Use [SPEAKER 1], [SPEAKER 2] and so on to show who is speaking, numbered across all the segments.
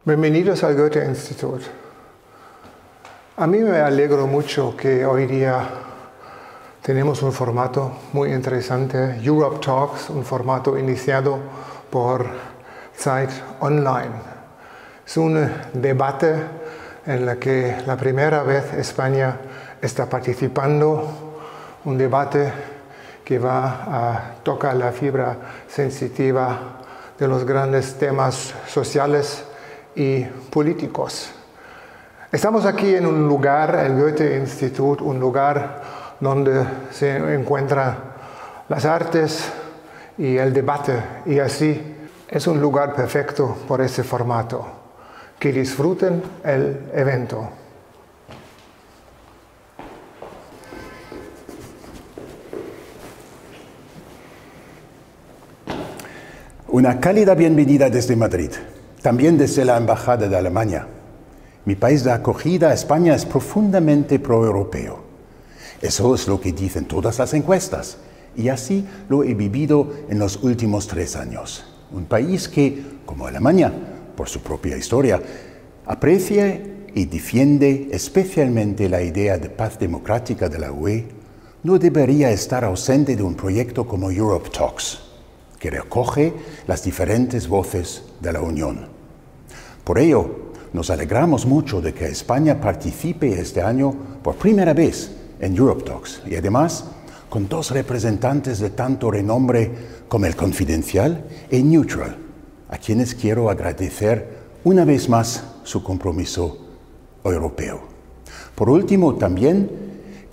[SPEAKER 1] Bienvenidos al Goethe-Institut. A mí me alegro mucho que hoy día tenemos un formato muy interesante, Europe Talks, un formato iniciado por Zeit Online. Es un debate en el que la primera vez España está participando, un debate que va a tocar la fibra sensitiva de los grandes temas sociales y políticos. Estamos aquí en un lugar, el Goethe-Institut, un lugar donde se encuentran las artes y el debate, y así es un lugar perfecto por ese formato. Que disfruten el evento.
[SPEAKER 2] Una cálida bienvenida desde Madrid, también desde la Embajada de Alemania. Mi país de acogida, España, es profundamente proeuropeo. Eso es lo que dicen todas las encuestas, y así lo he vivido en los últimos 3 años. Un país que, como Alemania, por su propia historia, aprecia y defiende especialmente la idea de paz democrática de la UE, no debería estar ausente de un proyecto como Europe Talks, que recoge las diferentes voces de la Unión. Por ello, nos alegramos mucho de que España participe este año por primera vez en Europe Talks, y además con 2 representantes de tanto renombre como el Confidencial y Neutral, a quienes quiero agradecer una vez más su compromiso europeo. Por último, también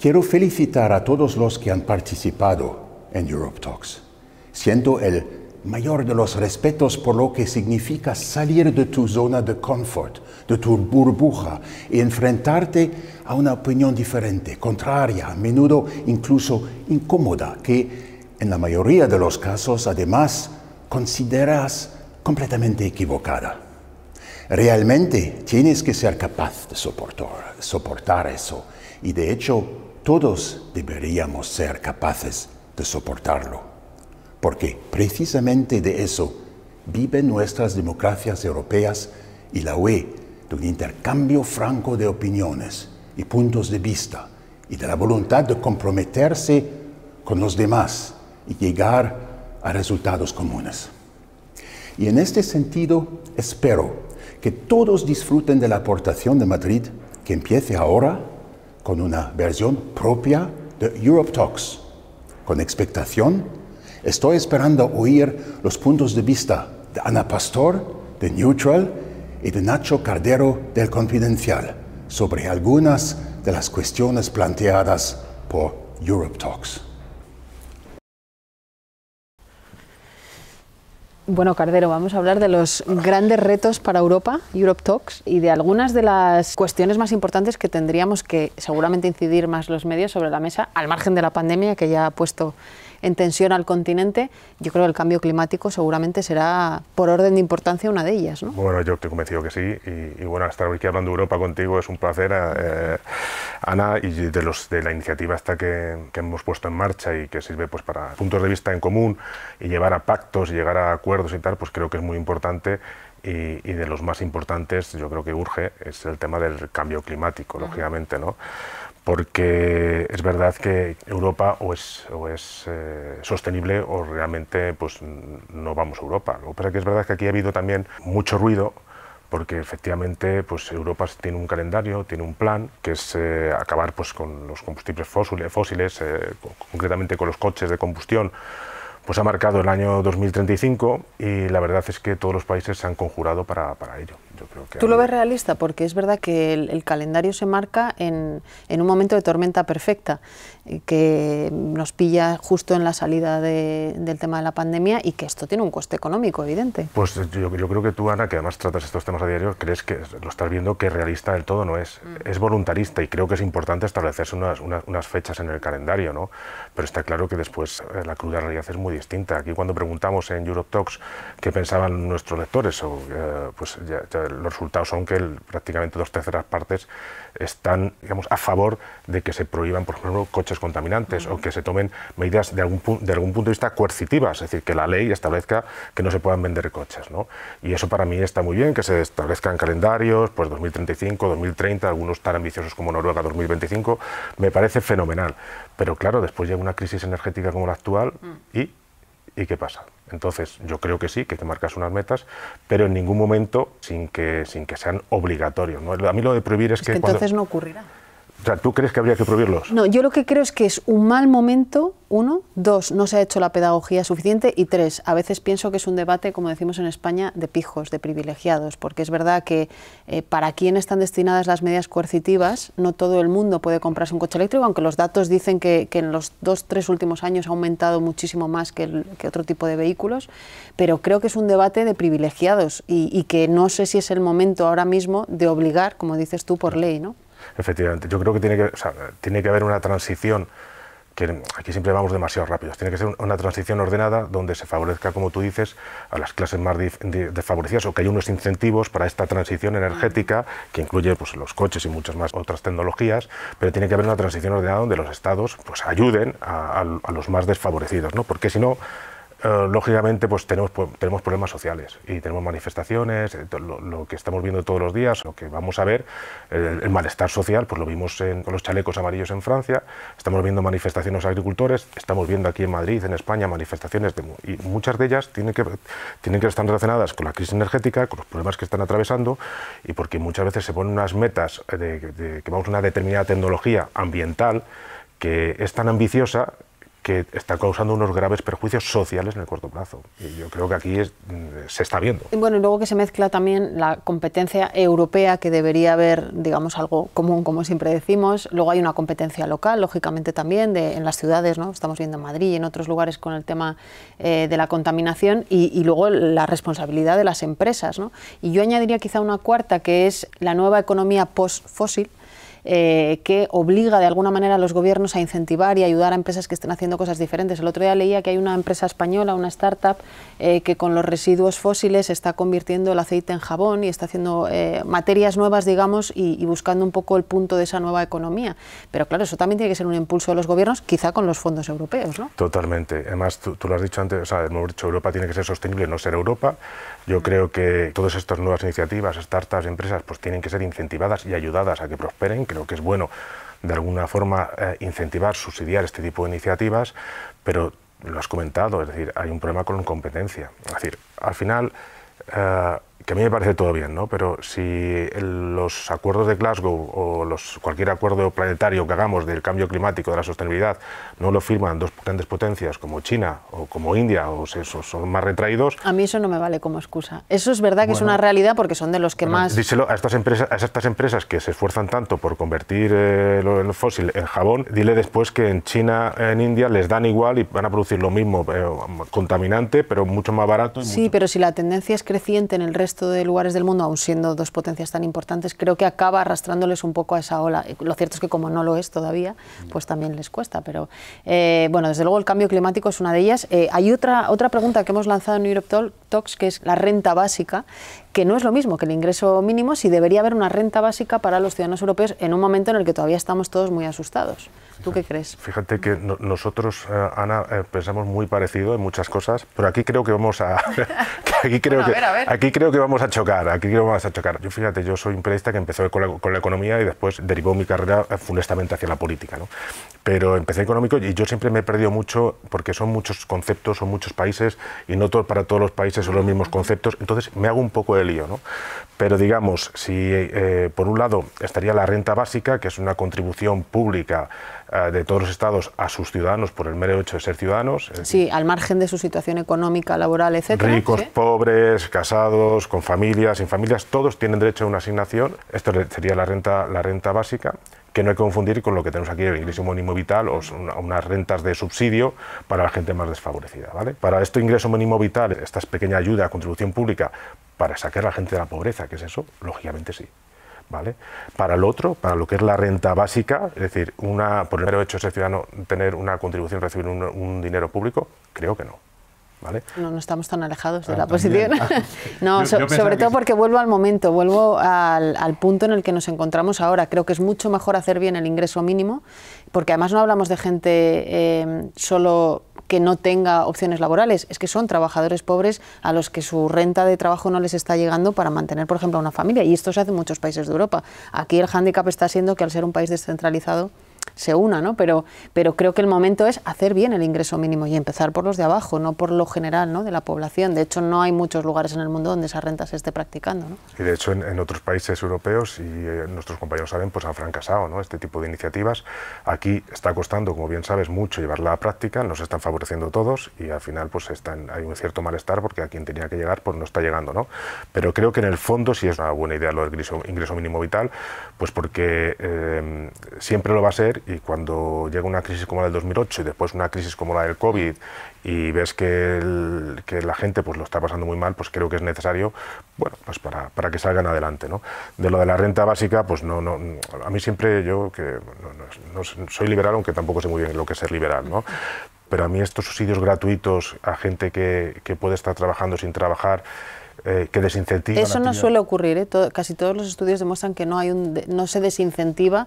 [SPEAKER 2] quiero felicitar a todos los que han participado en Europe Talks. Siento el mayor de los respetos por lo que significa salir de tu zona de confort, de tu burbuja, y enfrentarte a una opinión diferente, contraria, a menudo incluso incómoda, que en la mayoría de los casos además consideras completamente equivocada. Realmente tienes que ser capaz de soportar eso, y de hecho todos deberíamos ser capaces de soportarlo. Porque precisamente de eso viven nuestras democracias europeas y la UE, de un intercambio franco de opiniones y puntos de vista, y de la voluntad de comprometerse con los demás y llegar a resultados comunes. Y en este sentido, espero que todos disfruten de la aportación de Madrid, que empiece ahora con una versión propia de Europe Talks, con expectación. Estoy esperando oír los puntos de vista de Ana Pastor, de Neutral, y de Nacho Cardero, del Confidencial, sobre algunas de las cuestiones planteadas por Europe Talks.
[SPEAKER 3] Bueno, Cardero, vamos a hablar de los grandes retos para Europa, Europe Talks, y de algunas de las cuestiones más importantes que tendríamos que seguramente incidir más los medios sobre la mesa, al margen de la pandemia que ya ha puesto en tensión al continente. Yo creo que el cambio climático seguramente será, por orden de importancia, una de ellas, ¿no? Bueno, yo estoy convencido que sí, y bueno, estar aquí hablando de Europa contigo es un placer, Ana, y de la iniciativa esta que hemos puesto en marcha y que sirve pues para puntos de vista en común y llevar a pactos y llegar a acuerdos y tal, pues creo que es muy importante. Y de los más importantes, yo creo que urge, es el tema del cambio climático, lógicamente, ¿no? Porque es verdad que Europa o es sostenible o realmente pues no vamos a Europa. Lo que pasa es que es verdad que aquí ha habido también mucho ruido, porque efectivamente pues Europa tiene un calendario, tiene un plan, que es acabar pues con los combustibles fósiles, concretamente con los coches de combustión. Pues ha marcado el año 2035 y la verdad es que todos los países se han conjurado para ello. Yo creo que ¿tú lo ves realista? Porque es verdad que el calendario se marca en un momento de tormenta perfecta, que nos pilla justo en la salida del tema de la pandemia, y que esto tiene un coste económico evidente. Pues yo creo que tú, Ana, que además tratas estos temas a diario, crees que lo estás viendo que realista del todo no es. Es voluntarista, y creo que es importante establecerse unas fechas en el calendario, ¿no? Pero está claro que después la cruda realidad es muy distinta. Aquí cuando preguntamos en Europe Talks qué pensaban nuestros lectores, pues ya los resultados son que prácticamente 2/3 partes están, digamos, a favor de que se prohíban, por ejemplo, coches
[SPEAKER 4] coches contaminantes o que se tomen medidas de algún punto de vista coercitivas, es decir, que la ley establezca que no se puedan vender coches, ¿no? Y eso para mí está muy bien, que se establezcan calendarios, pues 2035, 2030, algunos tan ambiciosos como Noruega 2025, me parece fenomenal. Pero claro, después llega una crisis energética como la actual ¿y qué pasa? Entonces, yo creo que sí, que hay que marcarse unas metas, pero en ningún momento sin que sean obligatorios, ¿no? A mí lo de prohibir es que
[SPEAKER 3] entonces no ocurrirá.
[SPEAKER 4] O sea, ¿tú crees que habría que prohibirlos?
[SPEAKER 3] No, yo lo que creo es que es un mal momento, 1, 2, no se ha hecho la pedagogía suficiente y 3, a veces pienso que es un debate, como decimos en España, de pijos, de privilegiados, porque es verdad que para quién están destinadas las medidas coercitivas, no todo el mundo puede comprarse un coche eléctrico, aunque los datos dicen que en los 2-3 últimos años ha aumentado muchísimo más que otro tipo de vehículos, pero creo que es un debate de privilegiados y que no sé si es el momento ahora mismo de obligar, como dices tú, por ley, ¿no?
[SPEAKER 4] Efectivamente, yo creo que tiene que haber una transición, que aquí siempre vamos demasiado rápidos, tiene que ser una transición ordenada donde se favorezca, como tú dices, a las clases más desfavorecidas, o que haya unos incentivos para esta transición energética que incluye pues, los coches y muchas más otras tecnologías, pero tiene que haber una transición ordenada donde los estados pues, ayuden a los más desfavorecidos, ¿no? Porque si no, lógicamente pues tenemos problemas sociales y tenemos manifestaciones, lo que estamos viendo todos los días, lo que vamos a ver, el malestar social, pues lo vimos con los chalecos amarillos en Francia, estamos viendo manifestaciones de agricultores, estamos viendo aquí en Madrid, en España, manifestaciones, y muchas de ellas tienen que estar relacionadas con la crisis energética, con los problemas que están atravesando, y porque muchas veces se ponen unas metas de que vamos a una determinada tecnología ambiental que es tan ambiciosa que está causando unos graves perjuicios sociales en el corto plazo. Y yo creo que aquí se está viendo.
[SPEAKER 3] Y bueno, y luego que se mezcla también la competencia europea, que debería haber, digamos, algo común, como siempre decimos. Luego hay una competencia local, lógicamente también, en las ciudades, ¿no? Estamos viendo en Madrid y en otros lugares con el tema de la contaminación y luego la responsabilidad de las empresas, ¿no? Y yo añadiría quizá una cuarta, que es la nueva economía post-fósil, que obliga de alguna manera a los gobiernos a incentivar y ayudar a empresas que estén haciendo cosas diferentes. El otro día leía que hay una empresa española, una startup, que con los residuos fósiles está convirtiendo el aceite en jabón y está haciendo materias nuevas, digamos, y buscando un poco el punto de esa nueva economía. Pero claro, eso también tiene que ser un impulso de los gobiernos, quizá con los fondos europeos, ¿no?
[SPEAKER 4] Totalmente. Además, tú lo has dicho antes, o sea, hemos dicho Europa tiene que ser sostenible, no ser Europa. Yo creo que todas estas nuevas iniciativas, startups, empresas, pues tienen que ser incentivadas y ayudadas a que prosperen. Creo que es bueno, de alguna forma, incentivar, subsidiar este tipo de iniciativas, pero lo has comentado, es decir, hay un problema con competencia. Es decir, al final, que a mí me parece todo bien, ¿no? Pero si los acuerdos de Glasgow o cualquier acuerdo planetario que hagamos del cambio climático, de la sostenibilidad, no lo firman dos grandes potencias como China o como India, o son más retraídos...
[SPEAKER 3] A mí eso no me vale como excusa. Eso es verdad que es una realidad porque son de los que más...
[SPEAKER 4] Díselo a estas empresas que se esfuerzan tanto por convertir el fósil en jabón, dile después que en China, en India, les dan igual y van a producir lo mismo, contaminante, pero mucho más barato.
[SPEAKER 3] Sí, pero si la tendencia es creciente en el resto de lugares del mundo, aun siendo dos potencias tan importantes, creo que acaba arrastrándoles un poco a esa ola. Lo cierto es que como no lo es todavía, pues también les cuesta, pero bueno, desde luego el cambio climático es una de ellas. Hay otra pregunta que hemos lanzado en Europe Talks, que es la renta básica, que no es lo mismo que el ingreso mínimo, si debería haber una renta básica para los ciudadanos europeos en un momento en el que todavía estamos todos muy asustados. ¿Tú qué crees?
[SPEAKER 4] Fíjate que nosotros, Ana, pensamos muy parecido en muchas cosas, pero aquí creo que vamos a... aquí creo que vamos a chocar, Yo, fíjate, yo soy un periodista que empezó con la economía y después derivó mi carrera funestamente hacia la política, ¿no? Pero empecé económico y yo siempre me he perdido mucho porque son muchos conceptos, son muchos países y no para todos los países son los mismos conceptos, entonces me hago un poco de lío, ¿no? Pero digamos, si por un lado estaría la renta básica, que es una contribución pública de todos los estados a sus ciudadanos por el mero hecho de ser ciudadanos.
[SPEAKER 3] Sí, al margen de su situación económica, laboral, etcétera.
[SPEAKER 4] Ricos, ¿sí? Pobres, casados, con familias, sin familias, todos tienen derecho a una asignación. Esto sería la renta básica, que no hay que confundir con lo que tenemos aquí, el ingreso mínimo vital o unas rentas de subsidio para la gente más desfavorecida, ¿vale? Para este ingreso mínimo vital, esta pequeña ayuda, contribución pública, para sacar a la gente de la pobreza, ¿qué es eso? Lógicamente sí. ¿Vale? Para el otro, para lo que es la renta básica, es decir, por el mero hecho de ser ciudadano, tener una contribución, recibir un dinero público, creo que no. ¿Vale?
[SPEAKER 3] No estamos tan alejados de la posición. No, sobre todo porque vuelvo al momento, vuelvo al punto en el que nos encontramos ahora. Creo que es mucho mejor hacer bien el ingreso mínimo, porque además no hablamos de gente solo que no tenga opciones laborales, es que son trabajadores pobres a los que su renta de trabajo no les está llegando para mantener, por ejemplo, a una familia, y esto se hace en muchos países de Europa. Aquí el hándicap está siendo que al ser un país descentralizado se una, ¿no? Pero creo que el momento es hacer bien el ingreso mínimo y empezar por los de abajo, no por lo general, ¿no?, de la población. De hecho, no hay muchos lugares en el mundo donde esa renta se esté practicando, ¿no?
[SPEAKER 4] Y de hecho, en otros países europeos, y nuestros compañeros saben, pues han fracasado, ¿no?, este tipo de iniciativas. Aquí está costando, como bien sabes, mucho llevarla a la práctica, nos están favoreciendo todos y al final pues hay un cierto malestar porque a quien tenía que llegar pues no está llegando, ¿no? Pero creo que en el fondo sí es una buena idea lo del ingreso mínimo vital, pues porque siempre lo va a ser. Y cuando llega una crisis como la del 2008 y después una crisis como la del COVID y ves que la gente pues lo está pasando muy mal, pues creo que es necesario, bueno, pues para que salgan adelante, ¿no? De lo de la renta básica, pues no, a mí siempre, yo que no soy liberal, aunque tampoco sé muy bien lo que es ser liberal, ¿no? Pero a mí estos subsidios gratuitos a gente que puede estar trabajando sin trabajar, que desincentiva.
[SPEAKER 3] Eso no suele ocurrir, ¿eh? Casi todos los estudios demuestran que no se desincentiva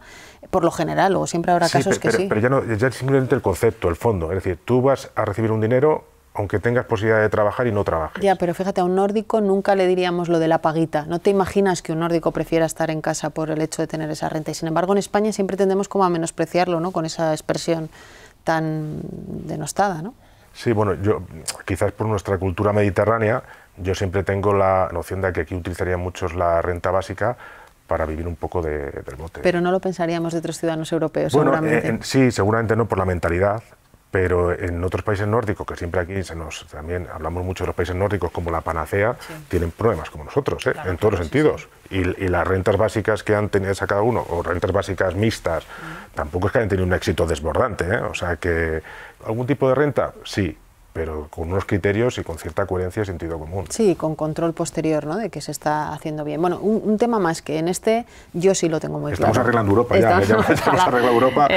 [SPEAKER 3] por lo general, o siempre habrá casos que sí.
[SPEAKER 4] Pero ya simplemente el concepto, el fondo, es decir, tú vas a recibir un dinero aunque tengas posibilidad de trabajar y no trabajes.
[SPEAKER 3] Ya, pero fíjate, a un nórdico nunca le diríamos lo de la paguita. No te imaginas que un nórdico prefiera estar en casa por el hecho de tener esa renta. Y sin embargo, en España siempre tendemos como a menospreciarlo, ¿no?, con esa expresión tan denostada, ¿no?
[SPEAKER 4] Sí, bueno, yo quizás por nuestra cultura mediterránea, yo siempre tengo la noción de que aquí utilizarían muchos la renta básica para vivir un poco del bote.
[SPEAKER 3] Pero no lo pensaríamos de otros ciudadanos europeos,
[SPEAKER 4] bueno,
[SPEAKER 3] seguramente.
[SPEAKER 4] Sí, seguramente no por la mentalidad, pero en otros países nórdicos, que siempre aquí también hablamos mucho de los países nórdicos como la panacea, sí, tienen problemas como nosotros, claro, en todos los sentidos. Sí. Y las rentas básicas que han tenido cada uno, o rentas básicas mixtas, tampoco es que hayan tenido un éxito desbordante, ¿eh? O sea que algún tipo de renta, sí, pero con unos criterios y con cierta coherencia y sentido común.
[SPEAKER 3] Sí, con control posterior, ¿no?, de que se está haciendo bien. Bueno, un tema más que en yo sí lo tengo muy claro.
[SPEAKER 4] Estamos arreglando Europa, ya hemos arreglado Europa.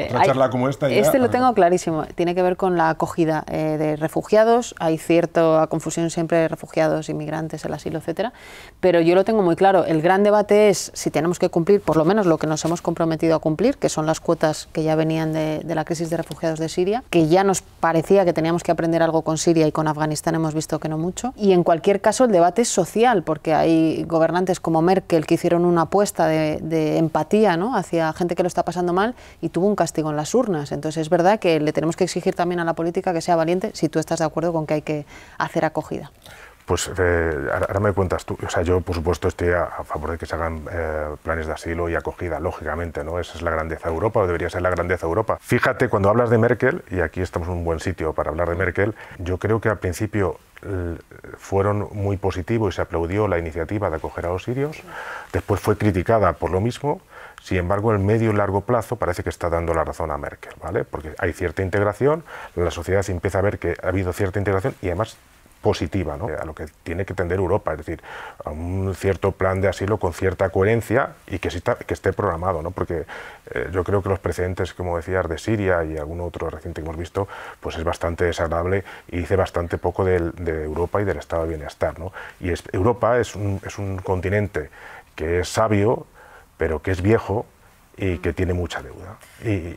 [SPEAKER 4] Una charla como esta ya...
[SPEAKER 3] lo tengo clarísimo, tiene que ver con la acogida de refugiados. Hay cierta confusión siempre de refugiados, inmigrantes, el asilo, etcétera, pero yo lo tengo muy claro. El gran debate es si tenemos que cumplir por lo menos lo que nos hemos comprometido a cumplir, que son las cuotas que ya venían de la crisis de refugiados de Siria, que ya nos parecía que teníamos que aprender algo con Siria y con Afganistán hemos visto que no mucho. Y en cualquier caso el debate es social, porque hay gobernantes como Merkel que hicieron una apuesta de empatía, ¿no?, hacia gente que lo está pasando mal y tuvo un castigo en las urnas. Entonces es verdad que le tenemos que exigir también a la política que sea valiente, si tú estás de acuerdo con que hay que hacer acogida.
[SPEAKER 4] Pues ahora me cuentas tú. O sea, yo por supuesto estoy a favor de que se hagan planes de asilo y acogida, lógicamente, ¿no? Esa es la grandeza de Europa, o debería ser la grandeza de Europa. Fíjate, cuando hablas de Merkel, y aquí estamos en un buen sitio para hablar de Merkel, yo creo que al principio fueron muy positivos y se aplaudió la iniciativa de acoger a los sirios, después fue criticada por lo mismo. Sin embargo, en medio y largo plazo parece que está dando la razón a Merkel, ¿vale? Porque hay cierta integración, la sociedad se empieza a ver que ha habido cierta integración y además positiva, ¿no?, a lo que tiene que tender Europa, es decir, a un cierto plan de asilo con cierta coherencia y que esté programado, ¿no? Porque yo creo que los precedentes, como decías, de Siria y algún otro reciente que hemos visto, pues es bastante desagradable y dice bastante poco de Europa y del estado de bienestar, ¿no? Y Europa es un continente que es sabio, pero que es viejo y que tiene mucha deuda y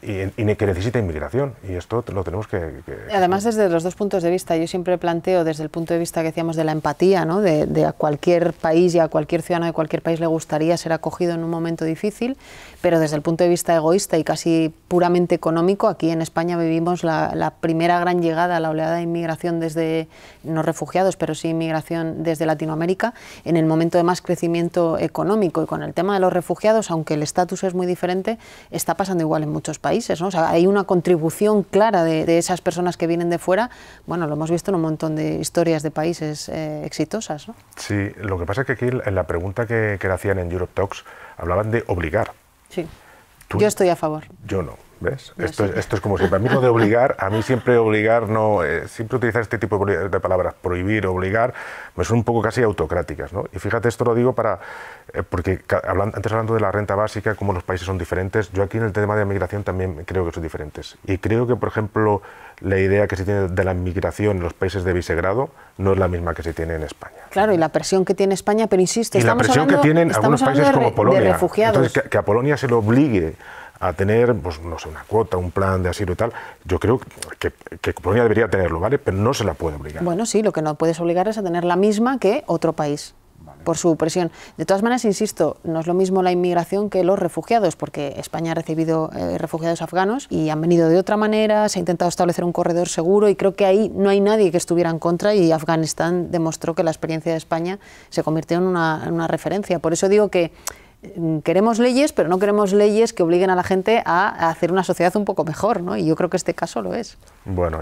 [SPEAKER 4] que necesita inmigración, y esto lo tenemos que...
[SPEAKER 3] Además, desde los dos puntos de vista, yo siempre planteo desde el punto de vista que decíamos de la empatía, ¿no?, de a cualquier país y a cualquier ciudadano de cualquier país le gustaría ser acogido en un momento difícil, pero desde el punto de vista egoísta y casi puramente económico, aquí en España vivimos la primera gran llegada, la oleada de inmigración desde, no refugiados, pero sí inmigración desde Latinoamérica, en el momento de más crecimiento económico, y con el tema de los refugiados, aunque el estatus es muy diferente, está pasando igual en muchos países, ¿no? O sea, hay una contribución clara de esas personas que vienen de fuera. Bueno, lo hemos visto en un montón de historias de países exitosas, ¿no?
[SPEAKER 4] Sí, lo que pasa es que aquí en la pregunta que le hacían en Europe Talks hablaban de obligar.
[SPEAKER 3] Sí, yo estoy a favor.
[SPEAKER 4] Yo no. ¿Ves? Esto es como siempre. A mí lo de obligar, a mí siempre obligar, no, siempre utilizar este tipo de palabras, prohibir, obligar, me son un poco casi autocráticas, ¿no? Y fíjate, esto lo digo porque antes hablando de la renta básica, cómo los países son diferentes, yo aquí en el tema de la migración también creo que son diferentes. Y creo que, por ejemplo, la idea que se tiene de la migración en los países de Visegrado no es la misma que se tiene en España.
[SPEAKER 3] Claro, y la presión que tiene España, pero insisto,
[SPEAKER 4] y la presión que tienen algunos países como Polonia.
[SPEAKER 3] De refugiados.
[SPEAKER 4] Entonces, que a Polonia se le obligue a tener, pues no sé, una cuota, un plan de asilo y tal, yo creo que Polonia debería tenerlo, ¿vale? Pero no se la puede obligar.
[SPEAKER 3] Bueno, sí, lo que no puedes obligar es a tener la misma que otro país. Por su presión. De todas maneras, insisto, no es lo mismo la inmigración que los refugiados, porque España ha recibido refugiados afganos y han venido de otra manera, se ha intentado establecer un corredor seguro y creo que ahí no hay nadie que estuviera en contra y Afganistán demostró que la experiencia de España se convirtió en una referencia. Por eso digo que queremos leyes, pero no queremos leyes que obliguen a la gente a hacer una sociedad un poco mejor, ¿no? Y yo creo que este caso lo es.
[SPEAKER 4] Bueno,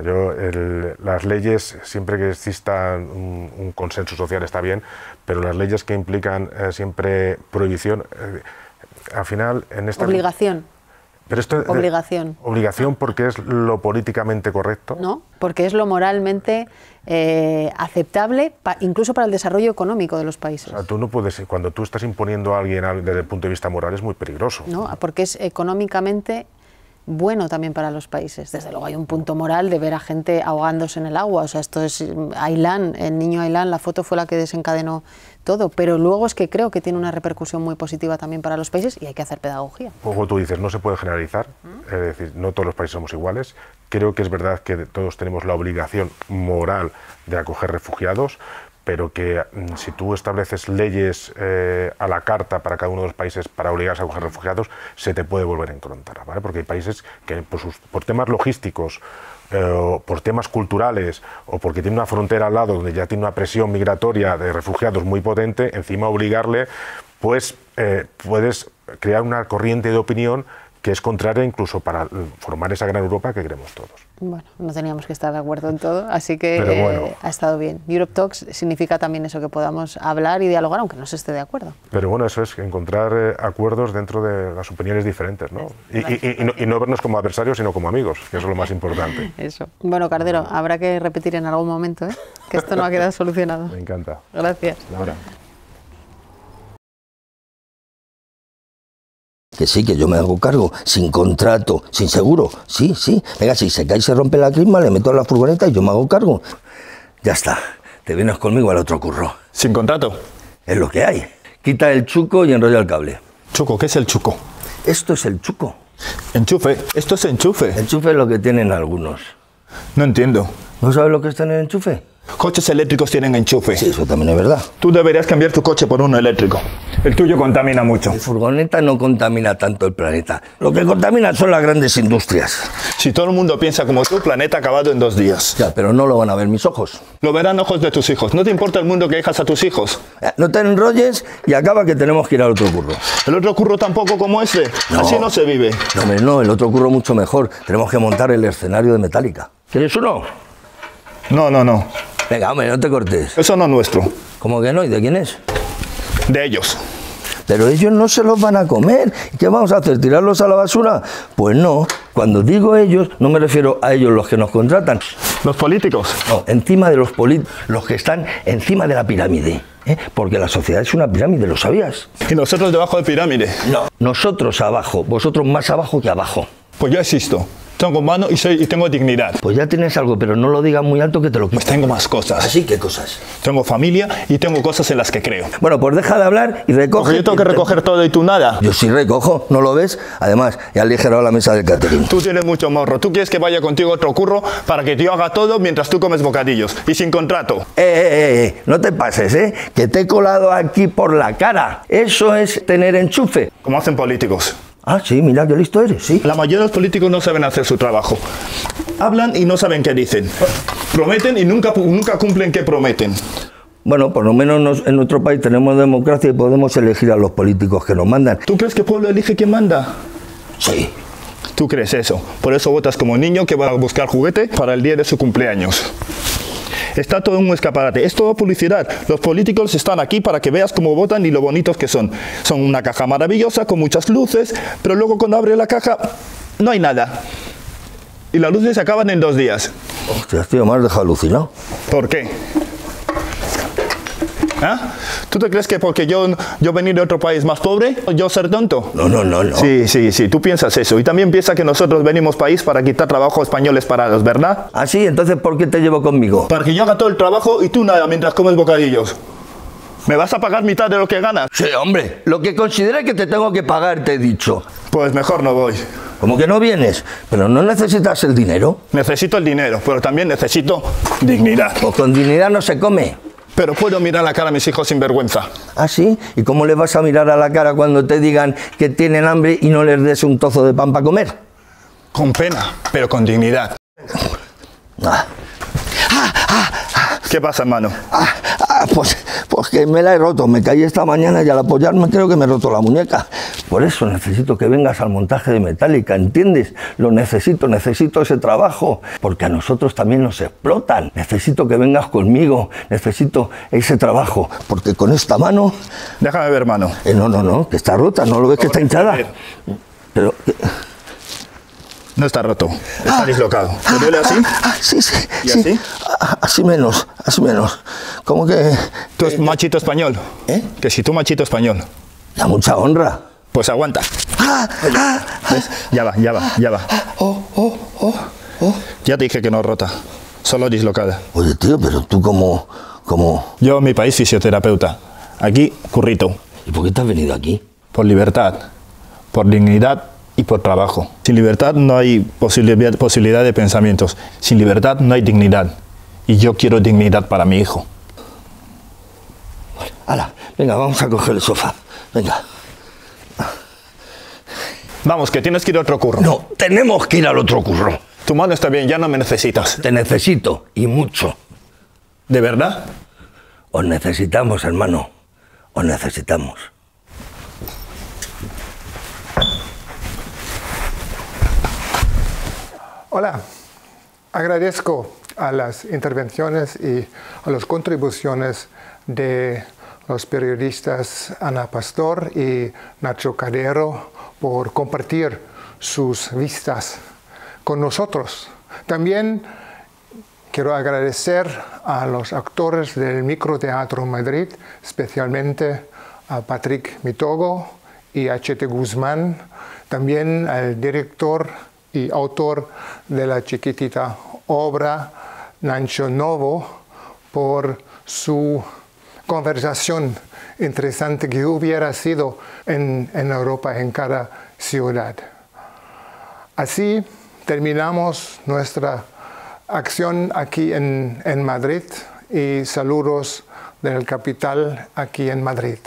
[SPEAKER 4] las leyes, siempre que exista un consenso social está bien, pero las leyes que implican siempre prohibición, al final en esta...
[SPEAKER 3] Obligación.
[SPEAKER 4] Pero esto,
[SPEAKER 3] obligación.
[SPEAKER 4] Obligación porque es lo políticamente correcto.
[SPEAKER 3] No, porque es lo moralmente aceptable, incluso para el desarrollo económico de los países.
[SPEAKER 4] O sea, tú no puedes, cuando tú estás imponiendo a alguien desde el punto de vista moral es muy peligroso.
[SPEAKER 3] No, porque es económicamente bueno también para los países. Desde luego hay un punto moral de ver a gente ahogándose en el agua. O sea, esto es Aylan, el niño Aylan, la foto fue la que desencadenó todo, pero luego es que creo que tiene una repercusión muy positiva también para los países y hay que hacer pedagogía.
[SPEAKER 4] Como tú dices, no se puede generalizar, es decir, no todos los países somos iguales. Creo que es verdad que todos tenemos la obligación moral de acoger refugiados, pero que si tú estableces leyes a la carta para cada uno de los países para obligarse a acoger refugiados, se te puede volver en contra, ¿vale? Porque hay países que por temas logísticos, por temas culturales o porque tiene una frontera al lado donde ya tiene una presión migratoria de refugiados muy potente, encima obligarle, pues puedes crear una corriente de opinión que es contraria incluso para formar esa gran Europa que queremos todos.
[SPEAKER 3] Bueno, no teníamos que estar de acuerdo en todo, así que
[SPEAKER 4] bueno,
[SPEAKER 3] ha estado bien. Europe Talks significa también eso, que podamos hablar y dialogar, aunque no se esté de acuerdo.
[SPEAKER 4] Pero bueno, eso es encontrar acuerdos dentro de las opiniones diferentes, ¿no? Y no vernos como adversarios, sino como amigos, que eso es lo más importante.
[SPEAKER 3] Eso. Bueno, Cardero, habrá que repetir en algún momento, ¿eh? Que esto no ha quedado solucionado.
[SPEAKER 4] Me encanta.
[SPEAKER 3] Gracias.
[SPEAKER 4] Laura.
[SPEAKER 5] Que sí, que yo me hago cargo, sin contrato, sin seguro, sí, sí. Venga, si se cae y se rompe la crisma, le meto en la furgoneta y yo me hago cargo. Ya está, te vienes conmigo al otro curro.
[SPEAKER 6] ¿Sin contrato?
[SPEAKER 5] Es lo que hay. Quita el chuco y enrolla el cable.
[SPEAKER 6] Chuco, ¿qué es el chuco?
[SPEAKER 5] Esto es el chuco.
[SPEAKER 6] Enchufe, esto es enchufe.
[SPEAKER 5] Enchufe es lo que tienen algunos.
[SPEAKER 6] No entiendo.
[SPEAKER 5] ¿No sabes lo que es tener enchufe?
[SPEAKER 6] Coches eléctricos tienen enchufe.
[SPEAKER 5] Sí, eso también es verdad.
[SPEAKER 6] Tú deberías cambiar tu coche por uno eléctrico. El tuyo contamina mucho.
[SPEAKER 5] La furgoneta no contamina tanto el planeta. Lo que contamina son las grandes industrias.
[SPEAKER 6] Si todo el mundo piensa como tú, planeta acabado en 2 días.
[SPEAKER 5] Ya, pero no lo van a ver mis ojos.
[SPEAKER 6] Lo verán ojos de tus hijos. ¿No te importa el mundo que dejas a tus hijos?
[SPEAKER 5] No te enrolles y acaba que tenemos que ir al otro curro.
[SPEAKER 6] ¿El otro curro tampoco como este?
[SPEAKER 5] No.
[SPEAKER 6] Así no se vive.
[SPEAKER 5] No, hombre, no, el otro curro mucho mejor. Tenemos que montar el escenario de Metallica. ¿Quieres uno?
[SPEAKER 6] No, no, no.
[SPEAKER 5] Venga, hombre, no te cortes.
[SPEAKER 6] Eso no es nuestro.
[SPEAKER 5] ¿Cómo que no? ¿Y de quién es?
[SPEAKER 6] De ellos.
[SPEAKER 5] Pero ellos no se los van a comer. ¿Qué vamos a hacer? ¿Tirarlos a la basura? Pues no. Cuando digo ellos, no me refiero a ellos los que nos contratan.
[SPEAKER 6] ¿Los políticos?
[SPEAKER 5] No, encima de los políticos, los que están encima de la pirámide. Porque la sociedad es una pirámide, ¿lo sabías?
[SPEAKER 6] ¿Y nosotros debajo de pirámide?
[SPEAKER 5] No, nosotros abajo, vosotros más abajo que abajo.
[SPEAKER 6] Pues yo existo. Tengo mano y tengo dignidad.
[SPEAKER 5] Pues ya tienes algo, pero no lo digas muy alto que te lo
[SPEAKER 6] Pues
[SPEAKER 5] quito.
[SPEAKER 6] tengo más cosas.
[SPEAKER 5] ¿Así qué cosas?
[SPEAKER 6] Tengo familia y tengo cosas en las que creo.
[SPEAKER 5] Bueno, pues deja de hablar y recoge.
[SPEAKER 6] Porque yo tengo que recoger todo y tú nada.
[SPEAKER 5] Yo sí recojo, ¿no lo ves? Además, he aligerado la mesa del catering.
[SPEAKER 6] Tú tienes mucho morro. Tú quieres que vaya contigo a otro curro para que yo haga todo mientras tú comes bocadillos. Y sin contrato.
[SPEAKER 5] No te pases, que te he colado aquí por la cara. Eso es tener enchufe.
[SPEAKER 6] Como hacen políticos.
[SPEAKER 5] Ah, sí, mira qué listo eres, sí.
[SPEAKER 6] La mayoría de los políticos no saben hacer su trabajo. Hablan y no saben qué dicen. Prometen y nunca cumplen qué prometen.
[SPEAKER 5] Bueno, por lo menos en nuestro país tenemos democracia y podemos elegir a los políticos que nos mandan.
[SPEAKER 6] ¿Tú crees que el pueblo elige quién manda?
[SPEAKER 5] Sí.
[SPEAKER 6] Tú crees eso. Por eso votas como niño que va a buscar juguete para el día de su cumpleaños. Está todo en un escaparate, es todo publicidad. Los políticos están aquí para que veas cómo votan y lo bonitos que son. Son una caja maravillosa con muchas luces, pero luego cuando abre la caja no hay nada. Y las luces se acaban en 2 días.
[SPEAKER 5] Hostia, tío, me has dejado alucinado.
[SPEAKER 6] ¿Por qué? ¿Ah? ¿Tú te crees que porque yo venir de otro país más pobre, yo ser tonto?
[SPEAKER 5] No.
[SPEAKER 6] Sí, tú piensas eso. Y también piensas que nosotros venimos país para quitar trabajo a españoles parados, ¿verdad?
[SPEAKER 5] Ah, sí, entonces ¿por qué te llevo conmigo?
[SPEAKER 6] Para que yo haga todo el trabajo y tú nada mientras comes bocadillos. ¿Me vas a pagar mitad de lo que ganas?
[SPEAKER 5] Sí, hombre, lo que considere que te tengo que pagar, te he dicho.
[SPEAKER 6] Pues mejor no voy.
[SPEAKER 5] ¿Cómo que no vienes? ¿Pero no necesitas el dinero?
[SPEAKER 6] Necesito el dinero, pero también necesito dignidad.
[SPEAKER 5] Pues con dignidad no se come.
[SPEAKER 6] Pero puedo mirar la cara a mis hijos sin vergüenza.
[SPEAKER 5] ¿Ah, sí? ¿Y cómo les vas a mirar a la cara cuando te digan que tienen hambre y no les des un trozo de pan para comer?
[SPEAKER 6] Con pena, pero con dignidad.
[SPEAKER 5] Ah.
[SPEAKER 6] ¿Qué pasa, hermano?
[SPEAKER 5] Pues que me la he roto. Me caí esta mañana y al apoyarme creo que me he roto la muñeca. Por eso necesito que vengas al montaje de Metallica, ¿entiendes? Lo necesito ese trabajo, porque a nosotros también nos explotan. Necesito que vengas conmigo, necesito ese trabajo, porque con esta mano...
[SPEAKER 6] Déjame ver, hermano.
[SPEAKER 5] No, que está rota, ¿no lo ves que está hinchada? Pero...
[SPEAKER 6] No está roto, está dislocado. ¿Te duele así?
[SPEAKER 5] Sí.
[SPEAKER 6] ¿Y
[SPEAKER 5] sí.
[SPEAKER 6] así?
[SPEAKER 5] Así menos. ¿Cómo que...?
[SPEAKER 6] Tú es machito español.
[SPEAKER 5] ¿Eh?
[SPEAKER 6] Que si tú machito español.
[SPEAKER 5] Ya mucha honra.
[SPEAKER 6] Pues aguanta. ¿Ves? Ya va. Ya te dije que no rota, solo dislocada.
[SPEAKER 5] Oye, tío, pero tú como...
[SPEAKER 6] Yo en mi país fisioterapeuta. Aquí, currito.
[SPEAKER 5] ¿Y por qué te has venido aquí?
[SPEAKER 6] Por libertad, por dignidad y por trabajo. Sin libertad no hay posibilidad de pensamientos. Sin libertad no hay dignidad. Y yo quiero dignidad para mi hijo.
[SPEAKER 5] Hala, venga, vamos a coger el sofá. Venga.
[SPEAKER 6] Vamos, que tienes que ir a otro curro.
[SPEAKER 5] No, tenemos que ir al otro curro.
[SPEAKER 6] Tu mano está bien, ya no me necesitas.
[SPEAKER 5] Te necesito, y mucho.
[SPEAKER 6] ¿De verdad?
[SPEAKER 5] Os necesitamos, hermano. Os necesitamos.
[SPEAKER 1] Hola, agradezco a las intervenciones y a las contribuciones de los periodistas Ana Pastor y Nacho Cadero por compartir sus vistas con nosotros. También quiero agradecer a los actores del Microteatro Madrid, especialmente a Patrick Mitogo y a Chete Guzmán, también al director y autor de la chiquitita obra, Nancho Novo, por su conversación interesante que hubiera sido en Europa, en cada ciudad. Así terminamos nuestra acción aquí en Madrid y saludos del capital aquí en Madrid.